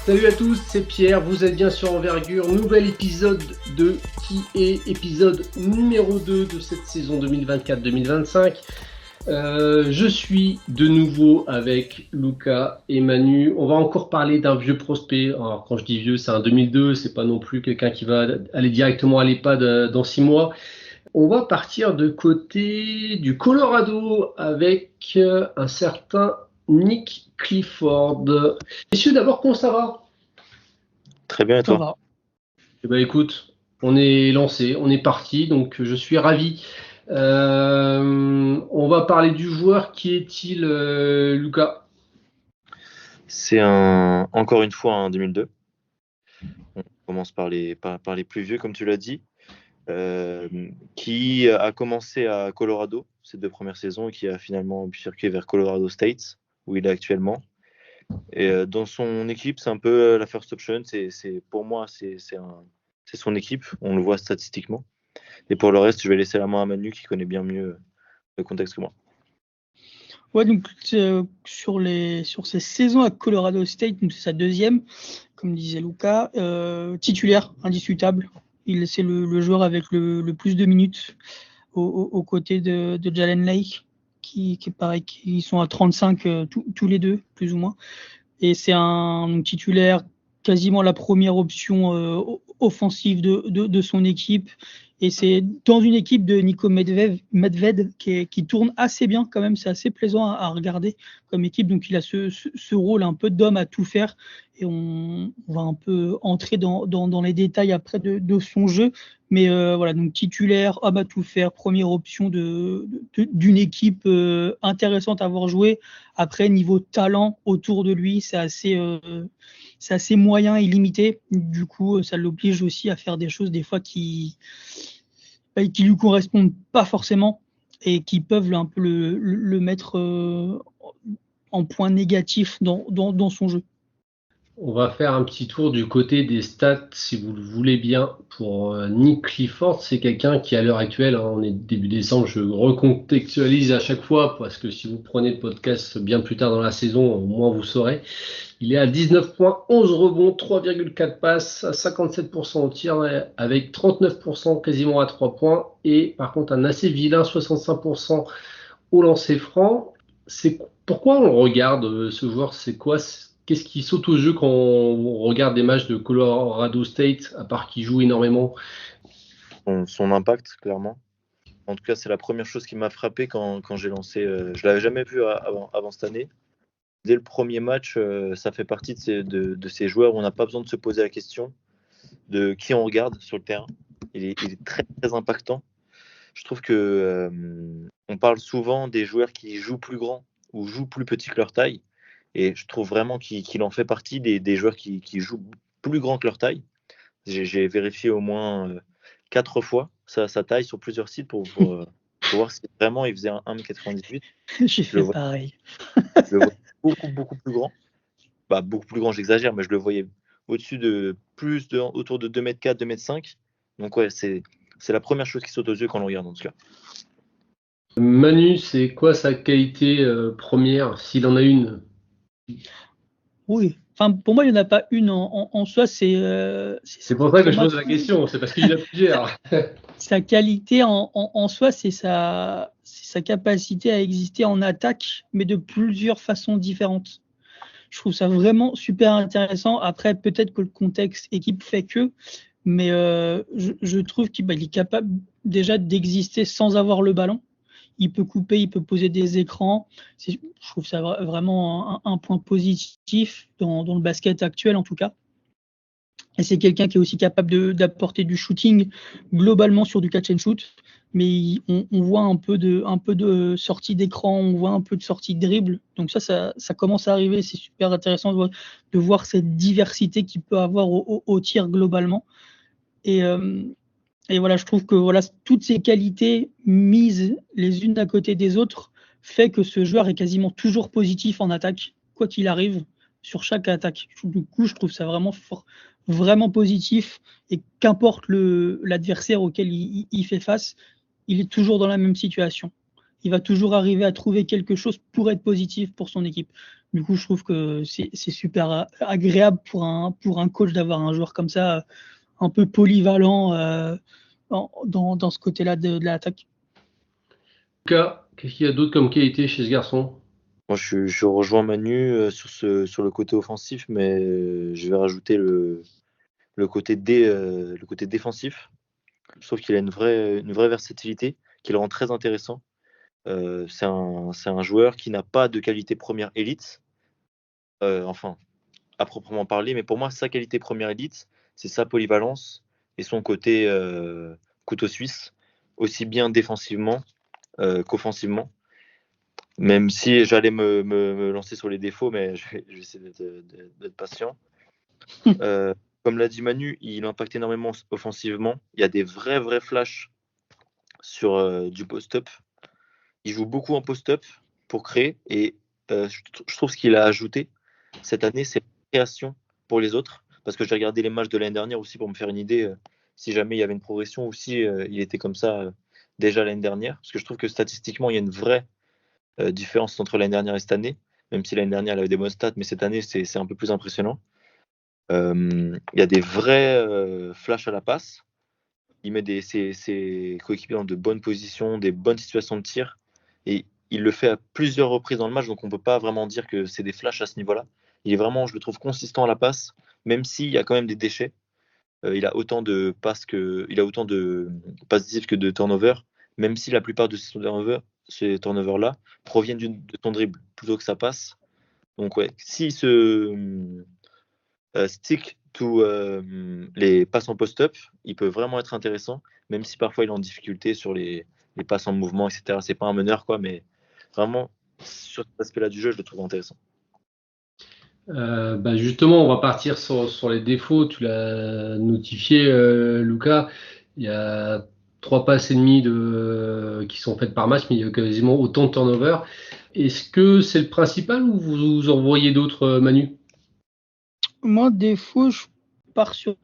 Salut à tous, c'est Pierre, vous êtes bien sur Envergure, nouvel épisode de Qui est épisode numéro 2 de cette saison 2024-2025. Je suis de nouveau avec Lucas et Manu. On va encore parler d'un vieux prospect. Alors, quand je dis vieux, c'est un 2002, c'est pas non plus quelqu'un qui va aller directement à l'EHPAD dans 6 mois. On va partir de côté du Colorado avec un certain Nick Clifford. Messieurs, d'abord, comment ça va? Très bien, et Ça toi? va. Eh ben, écoute, on est lancé, on est parti, donc je suis ravi. On va parler du joueur. Qui est-il, Lucas? C'est encore une fois un 2002. On commence par les plus vieux, comme tu l'as dit, qui a commencé à Colorado ces 2 premières saisons et qui a finalement bifurqué vers Colorado State, où il est actuellement. Et dans son équipe, c'est un peu la first option. Pour moi, c'est son équipe. On le voit statistiquement. Et pour le reste, je vais laisser la main à Manu qui connaît bien mieux le contexte que moi. Ouais, donc sur ces saisons à Colorado State, donc c'est sa deuxième, comme disait Lucas, titulaire, indiscutable. C'est le joueur avec le plus de minutes aux côtés de Jalen Lake, qui est pareil, qui sont à 35 tous les deux, plus ou moins. Et c'est un titulaire, quasiment la première option offensive de son équipe. Et c'est dans une équipe de Nico Medved qui tourne assez bien quand même. C'est assez plaisant à regarder comme équipe. Donc il a ce rôle un peu d'homme à tout faire. Et on va un peu entrer dans les détails après de son jeu. Mais voilà, donc titulaire, homme à tout faire, première option d'une équipe intéressante à voir jouer. Après, niveau talent autour de lui, c'est assez moyen et limité. Du coup, ça l'oblige aussi à faire des choses des fois qui lui correspondent pas forcément et qui peuvent un peu le mettre en point négatif dans son jeu. On va faire un petit tour du côté des stats, si vous le voulez bien, pour Nick Clifford. C'est quelqu'un qui, à l'heure actuelle, on est début décembre, je recontextualise à chaque fois, parce que si vous prenez le podcast bien plus tard dans la saison, au moins vous saurez. Il est à 19 points, 11 rebonds, 3,4 passes, à 57% au tir, avec 39% quasiment à 3 points, et par contre un assez vilain 65% au lancer franc. Pourquoi on regarde ce joueur? Qu'est-ce qui saute aux yeux quand on regarde des matchs de Colorado State, à part qu'il joue énormément? Son impact, clairement. En tout cas, c'est la première chose qui m'a frappé quand j'ai lancé. Je l'avais jamais vu avant cette année. Dès le premier match, ça fait partie de ces joueurs où on n'a pas besoin de se poser la question de qui on regarde sur le terrain. Il est très, très impactant. Je trouve que on parle souvent des joueurs qui jouent plus grand ou jouent plus petit que leur taille. Et je trouve vraiment qu'il en fait partie des joueurs qui jouent plus grand que leur taille. J'ai vérifié au moins 4 fois sa taille sur plusieurs sites pour voir si vraiment il faisait un 1m98. J'ai fait pareil. Je le vois beaucoup, beaucoup plus grand. Bah, beaucoup plus grand, j'exagère, mais je le voyais au-dessus autour de 2m4, 2m5. Donc ouais, c'est la première chose qui saute aux yeux quand on regarde en tout cas. Manu, c'est quoi sa qualité première, s'il en a une? Oui. Enfin, pour moi, il n'y en a pas une en soi. C'est pour ça que je pose la question, c'est parce qu'il y en a plusieurs. Sa qualité en soi, c'est sa capacité à exister en attaque, mais de plusieurs façons différentes. Je trouve ça vraiment super intéressant. Après, peut-être que le contexte équipe fait que, mais je trouve qu'il est capable déjà d'exister sans avoir le ballon. Il peut couper, il peut poser des écrans. Je trouve ça vraiment un point positif dans le basket actuel, en tout cas. Et c'est quelqu'un qui est aussi capable d'apporter du shooting globalement sur du catch and shoot. Mais on voit un peu de sortie d'écran, on voit un peu de sortie de dribble. Donc ça commence à arriver. C'est super intéressant de voir cette diversité qu'il peut avoir au tir globalement. Et voilà, je trouve que voilà, toutes ces qualités mises les unes à côté des autres fait que ce joueur est quasiment toujours positif en attaque, quoi qu'il arrive, sur chaque attaque. Du coup, je trouve ça vraiment fort, vraiment positif. Et qu'importe l'adversaire auquel il fait face, il est toujours dans la même situation. il va toujours arriver à trouver quelque chose pour être positif pour son équipe. Du coup, je trouve que c'est super agréable pour un coach d'avoir un joueur comme ça, un peu polyvalent dans ce côté-là de l'attaque. Lucas, qu'est-ce qu'il y a d'autre comme qualité chez ce garçon? Moi, je rejoins Manu sur le côté offensif, mais je vais rajouter le côté défensif. Je trouve qu'il a une vraie versatilité qui le rend très intéressant. C'est un joueur qui n'a pas de qualité première élite, enfin, à proprement parler, mais pour moi, sa qualité première élite, c'est sa polyvalence et son côté couteau suisse, aussi bien défensivement qu'offensivement. Même si j'allais me lancer sur les défauts, mais je vais essayer d'être patient. Comme l'a dit Manu, il impacte énormément offensivement. Il y a des vrais flashs sur du post-up. Il joue beaucoup en post-up pour créer. Et je trouve ce qu'il a ajouté cette année, c'est la création pour les autres. Parce que j'ai regardé les matchs de l'année dernière aussi pour me faire une idée si jamais il y avait une progression ou si il était comme ça déjà l'année dernière. Parce que je trouve que statistiquement, il y a une vraie différence entre l'année dernière et cette année. Même si l'année dernière, elle avait des bonnes stats, mais cette année, c'est un peu plus impressionnant. Il y a des vrais flashs à la passe. Il met ses coéquipiers dans de bonnes positions, des bonnes situations de tir. Et il le fait à plusieurs reprises dans le match, donc on ne peut pas vraiment dire que c'est des flashs à ce niveau-là. Il est vraiment, je le trouve, consistant à la passe, même s'il y a quand même des déchets. Il a autant de passes décisives que de turnovers, même si la plupart de ces turnovers-là proviennent de ton dribble plutôt que ça passe. Donc ouais, s'il se stick to les passes en post-up, il peut vraiment être intéressant, même si parfois il est en difficulté sur les passes en mouvement, etc. C'est pas un meneur, quoi, mais vraiment, sur cet aspect-là du jeu, je le trouve intéressant. Justement, on va partir sur les défauts. Tu l'as notifié, Lucas. Il y a 3 passes et demie qui sont faites par match, mais il y a quasiment autant de turnover. Est-ce que c'est le principal ou vous en voyez d'autres, Manu? Moi, défaut, je pars sur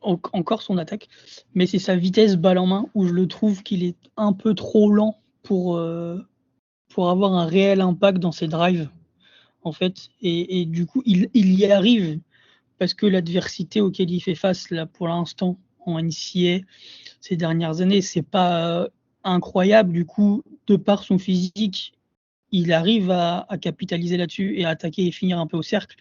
encore son attaque, mais c'est sa vitesse balle en main où je le trouve qu'il est un peu trop lent pour avoir un réel impact dans ses drives, en fait. Et du coup, il y arrive parce que l'adversité auquel il fait face là pour l'instant en NCAA ces dernières années, c'est pas incroyable. Du coup, de par son physique, il arrive à capitaliser là-dessus et à attaquer et finir un peu au cercle.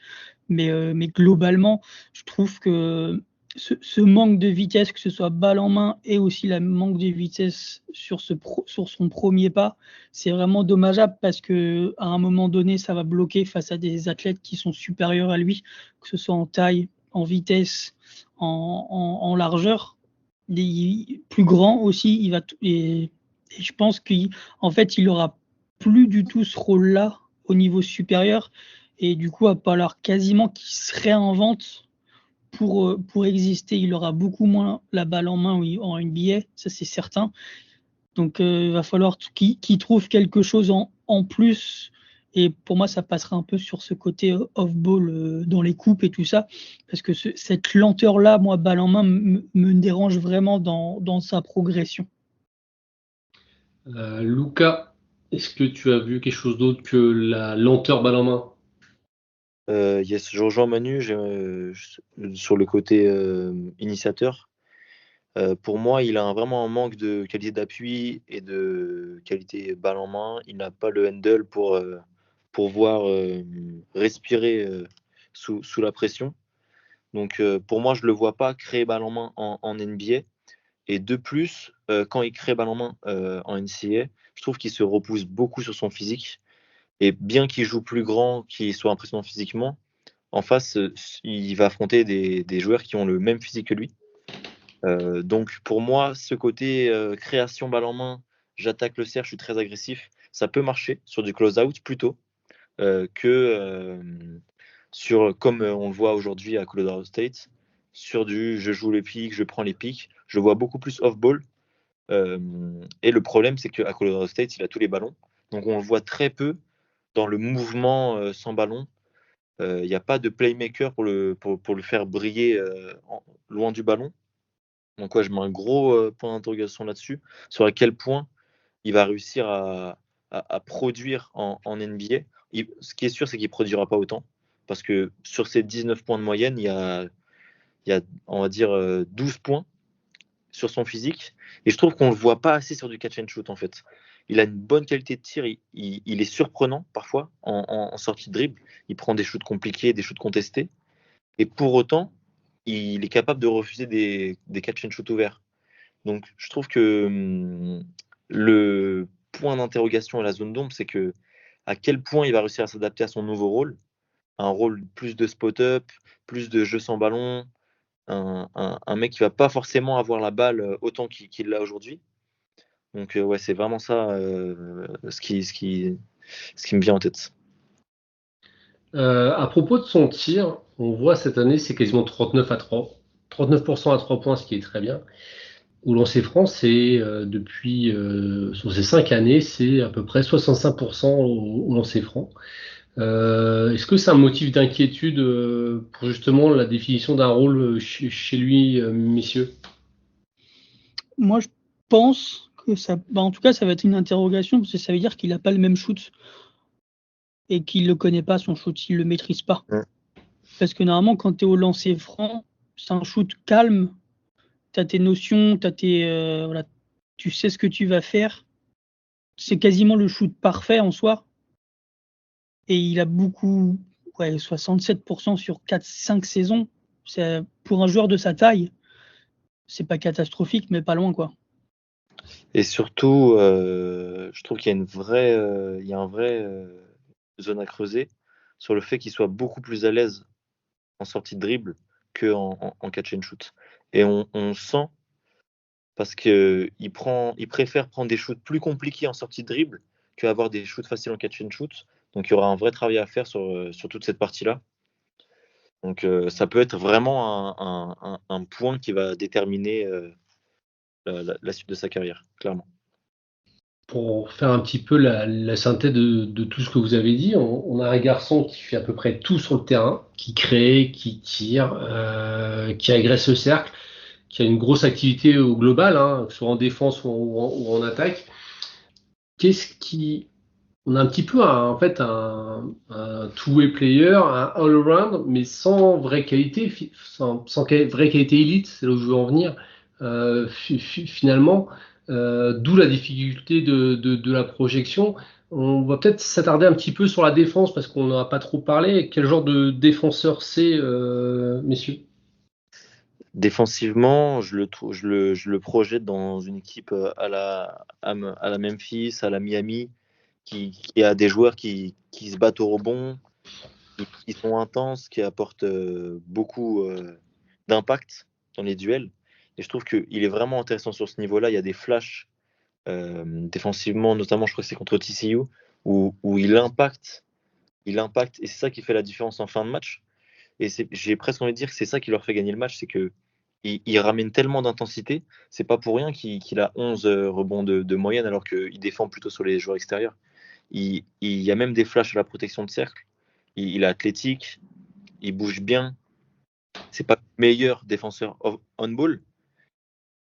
Mais globalement, je trouve que ce manque de vitesse, que ce soit balle en main et aussi le manque de vitesse sur son premier pas, c'est vraiment dommageable parce que à un moment donné, ça va bloquer face à des athlètes qui sont supérieurs à lui, que ce soit en taille, en vitesse, en largeur. Plus grand aussi, et je pense qu'en fait, il aura plus du tout ce rôle-là au niveau supérieur et du coup, il va falloir quasiment qu'il se réinvente pour exister. Il aura beaucoup moins la balle en main en NBA, ça c'est certain. Donc, il va falloir qu'il trouve quelque chose en plus. Et pour moi, ça passera un peu sur ce côté off-ball dans les coupes et tout ça. Parce que cette lenteur-là, moi, balle en main, me dérange vraiment dans sa progression. Lucas, est-ce que tu as vu quelque chose d'autre que la lenteur balle en main? Yes, je rejoins Manu sur le côté initiateur. Pour moi, il a vraiment un manque de qualité d'appui et de qualité balle en main. Il n'a pas le handle pour pouvoir respirer sous la pression. Donc pour moi, je ne le vois pas créer balle en main en NBA. Et de plus, quand il crée balle en main en NCAA, je trouve qu'il se repousse beaucoup sur son physique. Et bien qu'il joue plus grand, qu'il soit impressionnant physiquement, en face, il va affronter des joueurs qui ont le même physique que lui. Donc pour moi, ce côté création balle en main, j'attaque le cercle, je suis très agressif, ça peut marcher sur du close-out plutôt que sur, comme on le voit aujourd'hui à Colorado State, sur du je joue les pics, je prends les pics. Je vois beaucoup plus off-ball. Et le problème, c'est qu'à Colorado State, il a tous les ballons. Donc on le voit très peu dans le mouvement sans ballon. Il n'y a pas de playmaker pour le faire briller loin du ballon. Donc ouais, je mets un gros point d'interrogation là-dessus, sur à quel point il va réussir à produire en NBA. Ce qui est sûr, c'est qu'il ne produira pas autant. Parce que sur ces 19 points de moyenne, il y a on va dire, 12 points sur son physique. Et je trouve qu'on ne le voit pas assez sur du catch and shoot, en fait. Il a une bonne qualité de tir. Il est surprenant, parfois, en sortie de dribble. Il prend des shoots compliqués, des shoots contestés. Et pour autant, il est capable de refuser des catch and shoot ouverts. Donc, je trouve que le point d'interrogation à la zone d'ombre, c'est que à quel point il va réussir à s'adapter à son nouveau rôle, un rôle plus de spot-up, plus de jeu sans ballon, un mec qui va pas forcément avoir la balle autant qu'il l'a aujourd'hui. Donc ouais, c'est vraiment ça ce qui me vient en tête. À propos de son tir, on voit cette année, c'est quasiment 39 à 3. 39% à 3 points, ce qui est très bien. Au lancer franc, c'est depuis sur ces 5 années, c'est à peu près 65% au lancer franc. Est-ce que c'est un motif d'inquiétude pour justement la définition d'un rôle chez lui, messieurs? Moi, je pense que en tout cas, ça va être une interrogation parce que ça veut dire qu'il n'a pas le même shoot et qu'il ne le connaît pas, son shoot, il ne le maîtrise pas. Ouais. Parce que normalement, quand tu es au lancer franc, c'est un shoot calme, tu as tes notions, voilà, tu sais ce que tu vas faire. C'est quasiment le shoot parfait en soi. Et il a beaucoup, 67% sur 4-5 saisons. Pour un joueur de sa taille, c'est pas catastrophique, mais pas loin, quoi. Et surtout, je trouve qu'il y a il y a un vrai zone à creuser sur le fait qu'il soit beaucoup plus à l'aise en sortie de dribble qu'en catch and shoot. Et on sent, parce qu'il préfère prendre des shoots plus compliqués en sortie de dribble qu'avoir des shoots faciles en catch and shoot. Donc il y aura un vrai travail à faire sur toute cette partie-là. Donc ça peut être vraiment un point qui va déterminer la suite de sa carrière, clairement. Pour faire un petit peu la synthèse de tout ce que vous avez dit, on a un garçon qui fait à peu près tout sur le terrain, qui crée, qui tire, qui agresse le cercle, qui a une grosse activité au global, hein, soit en défense ou en attaque. On a un petit peu en fait un two-way player, un all-around, mais sans vraie qualité, vraie qualité élite, c'est là où je veux en venir. Finalement, d'où la difficulté de la projection. On va peut-être s'attarder un petit peu sur la défense parce qu'on n'en a pas trop parlé. Quel genre de défenseur c'est, messieurs? Défensivement, je le projette dans une équipe à la Memphis, à la Miami, qui a des joueurs qui se battent au rebond, qui sont intenses, qui apportent beaucoup d'impact dans les duels. Et je trouve qu'il est vraiment intéressant sur ce niveau-là. Il y a des flashs défensivement, notamment je crois que c'est contre TCU, où il impacte, et c'est ça qui fait la différence en fin de match. Et j'ai presque envie de dire que c'est ça qui leur fait gagner le match, c'est que il ramène tellement d'intensité, c'est pas pour rien qu'il a 11 rebonds de moyenne alors qu'il défend plutôt sur les joueurs extérieurs. Il y a même des flashs à la protection de cercle. Il est athlétique, il bouge bien. C'est pas le meilleur défenseur on-ball.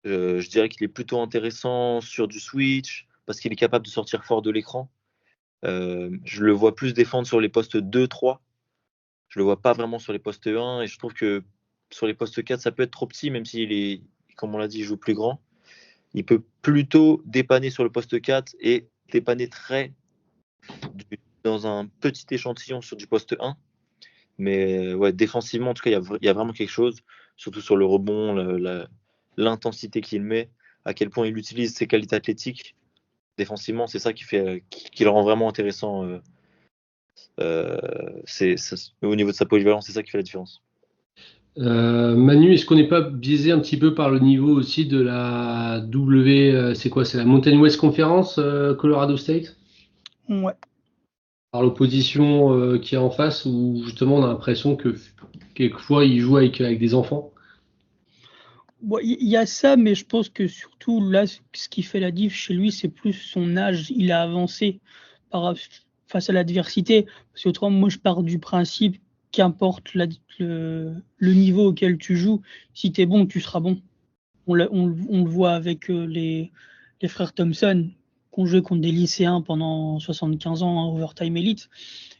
Je dirais qu'il est plutôt intéressant sur du switch parce qu'il est capable de sortir fort de l'écran. Je le vois plus défendre sur les postes 2-3. Je le vois pas vraiment sur les postes 1 et je trouve que sur les postes 4, ça peut être trop petit, même s'il est, comme on l'a dit, il joue plus grand. Il peut plutôt dépanner sur le poste 4 et dépanner dans un petit échantillon sur du poste 1. Mais ouais, défensivement, en tout cas, il y a vraiment quelque chose, surtout sur le rebond, l'intensité qu'il met, à quel point il utilise ses qualités athlétiques. Défensivement, c'est ça qui le rend vraiment intéressant. Au niveau de sa polyvalence, c'est ça qui fait la différence. Manu, est-ce qu'on n'est pas biaisé un petit peu par le niveau aussi de la c'est quoi? C'est la Mountain West Conference, Colorado State? Ouais. Par l'opposition qu'il y a en face, où justement on a l'impression que quelquefois il joue avec des enfants. Bon, il y a ça, mais je pense que surtout là, ce qui fait la diff chez lui, c'est plus son âge. Il a avancé face à l'adversité. Parce qu'autrement, moi, je pars du principe qu'importe le niveau auquel tu joues, si tu es bon, tu seras bon. On le voit avec les frères Thompson. ont joué contre des lycéens pendant 75 ans en overtime elite.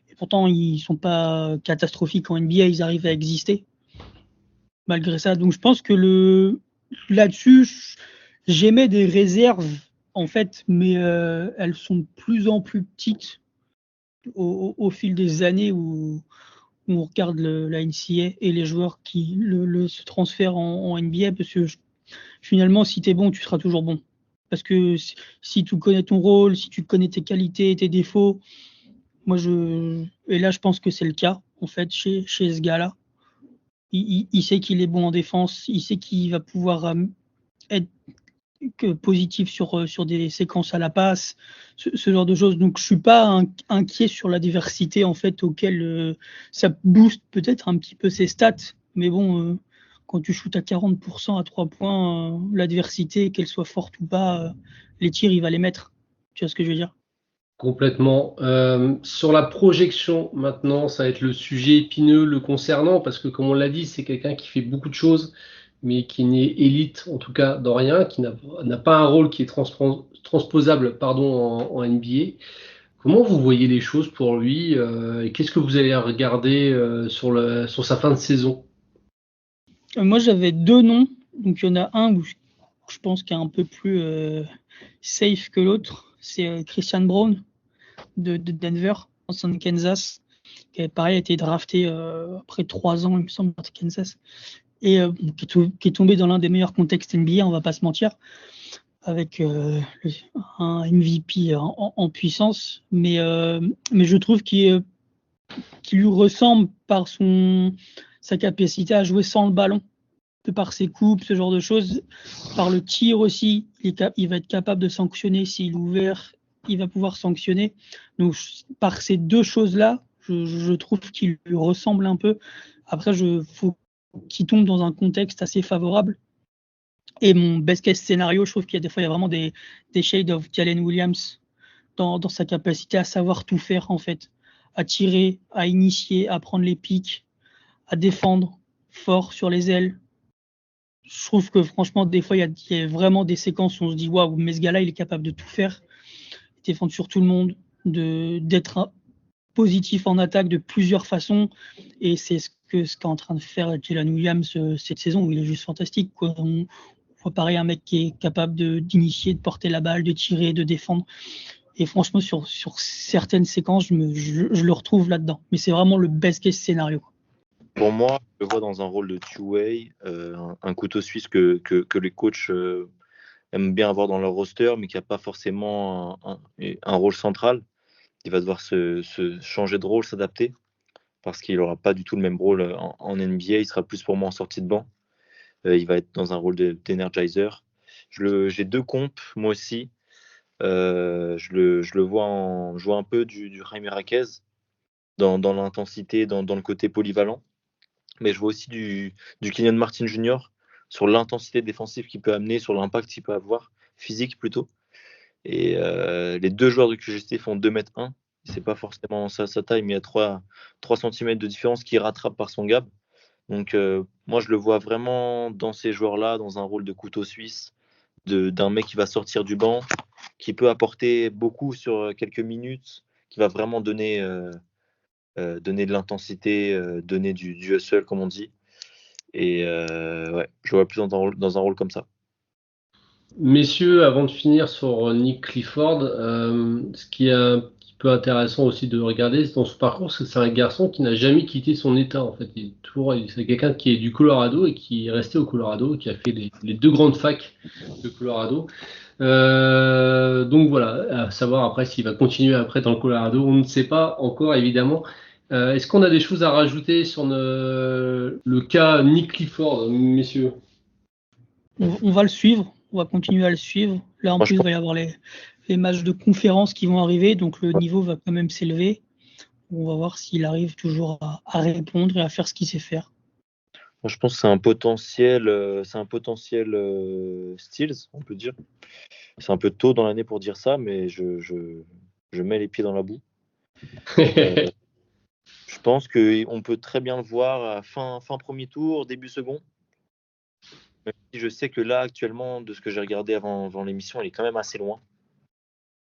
Et pourtant, ils sont pas catastrophiques en NBA, ils arrivent à exister malgré ça. Donc je pense que là-dessus, j'émets des réserves en fait, mais elles sont de plus en plus petites au fil des années où on regarde la NCAA et les joueurs qui se transfèrent en NBA, parce que finalement, si tu es bon, tu seras toujours bon. Parce que si tu connais ton rôle, si tu connais tes qualités, tes défauts, et là, je pense que c'est le cas, en fait, chez ce gars-là. Il sait qu'il est bon en défense, il sait qu'il va pouvoir être positif sur des séquences à la passe, ce genre de choses. Donc je suis pas inquiet sur la diversité en fait auquel ça booste peut-être un petit peu ses stats, mais bon, quand tu shootes à 40% à 3 points, la diversité, qu'elle soit forte ou pas, les tirs il va les mettre. Tu vois ce que je veux dire? Complètement. Sur la projection, maintenant, ça va être le sujet épineux le concernant, parce que comme on l'a dit, c'est quelqu'un qui fait beaucoup de choses, mais qui n'est élite, en tout cas, dans rien, qui n'a pas un rôle qui est transposable, pardon, en NBA. Comment vous voyez les choses pour lui, et qu'est-ce que vous allez regarder sur sa fin de saison? Moi j'avais deux noms, donc il y en a un où je pense qu'il est un peu plus safe que l'autre, c'est Christian Brown de Denver, en Kansas, qui a pareil été drafté après 3 ans, il me semble, à Kansas, et qui est tombé dans l'un des meilleurs contextes NBA, on va pas se mentir, avec un MVP en puissance, mais je trouve qu'il lui ressemble par sa capacité à jouer sans le ballon, par ses coupes, ce genre de choses, par le tir aussi, il va être capable de sanctionner s'il est ouvert, il va pouvoir sanctionner. Donc par ces deux choses-là, je trouve qu'il lui ressemble un peu. Après, faut qu'il tombe dans un contexte assez favorable. Et mon best case scénario, je trouve qu'il y a des fois, il y a vraiment des shades of Jalen Williams dans sa capacité à savoir tout faire, en fait, à tirer, à initier, à prendre les pics, à défendre fort sur les ailes. Je trouve que franchement, des fois, il y a vraiment des séquences où on se dit waouh, mais ce gars-là, il est capable de tout faire, défendre sur tout le monde, d'être positif en attaque de plusieurs façons. Et c'est ce qu'est en train de faire Jalen Williams cette saison, où il est juste fantastique, quoi. On voit pareil un mec qui est capable d'initier, de porter la balle, de tirer, de défendre. Et franchement, sur certaines séquences, je le retrouve là-dedans. Mais c'est vraiment le best case scénario. Pour moi, je le vois dans un rôle de two-way, un couteau suisse que les coachs aiment bien avoir dans leur roster, mais qui n'a pas forcément un rôle central. Il va devoir se changer de rôle, s'adapter, parce qu'il n'aura pas du tout le même rôle en NBA. Il sera plus pour moi en sortie de banc. Il va être dans un rôle d'energizer. J'ai deux compes, moi aussi. Je le vois jouer un peu du Jaime Raquez dans l'intensité, dans le côté polyvalent. Mais je vois aussi du Kenyon Martin Jr. sur l'intensité défensive qu'il peut amener, sur l'impact qu'il peut avoir, physique plutôt. Et les deux joueurs de QGC font 2m1. C'est pas forcément sa taille, mais il y a 3 cm de différence qui rattrape par son gab. Donc moi, je le vois vraiment dans ces joueurs-là, dans un rôle de couteau suisse, d'un mec qui va sortir du banc, qui peut apporter beaucoup sur quelques minutes, qui va vraiment donner de l'intensité, donner du hustle, comme on dit. Et ouais, je vois plus dans un rôle comme ça. Messieurs, avant de finir sur Nick Clifford, ce qui est un petit peu intéressant aussi de regarder dans son parcours, c'est que c'est un garçon qui n'a jamais quitté son état. En fait, c'est quelqu'un qui est du Colorado et qui est resté au Colorado, qui a fait les deux grandes facs de Colorado. Donc voilà, à savoir après s'il va continuer après dans le Colorado, on ne sait pas encore évidemment. Est-ce qu'on a des choses à rajouter sur le cas Nick Clifford, messieurs? On va le suivre, on va continuer à le suivre. Là, en Moi, je plus, il pense, va y avoir les matchs de conférence qui vont arriver, donc le niveau va quand même s'élever. On va voir s'il arrive toujours à répondre et à faire ce qu'il sait faire. moi, je pense que c'est un potentiel Steals, on peut dire. C'est un peu tôt dans l'année pour dire ça, mais je mets les pieds dans la boue. Je pense qu'on peut très bien le voir à fin premier tour, début second. Même si je sais que là, actuellement, de ce que j'ai regardé avant l'émission, il est quand même assez loin.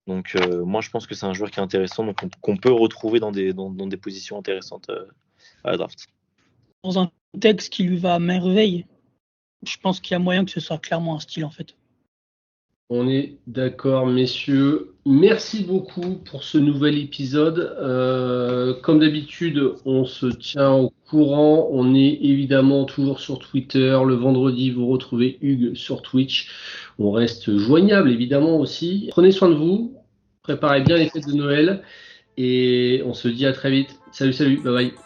Donc moi je pense que c'est un joueur qui est intéressant, donc qu'on peut retrouver dans des positions intéressantes à la draft. Dans un texte qui lui va à merveille, je pense qu'il y a moyen que ce soit clairement un style en fait. On est d'accord, messieurs. Merci beaucoup pour ce nouvel épisode. Comme d'habitude, on se tient au courant. On est évidemment toujours sur Twitter. Le vendredi, vous retrouvez Hugues sur Twitch. On reste joignable évidemment aussi. Prenez soin de vous. Préparez bien les fêtes de Noël. Et on se dit à très vite. Salut, bye bye.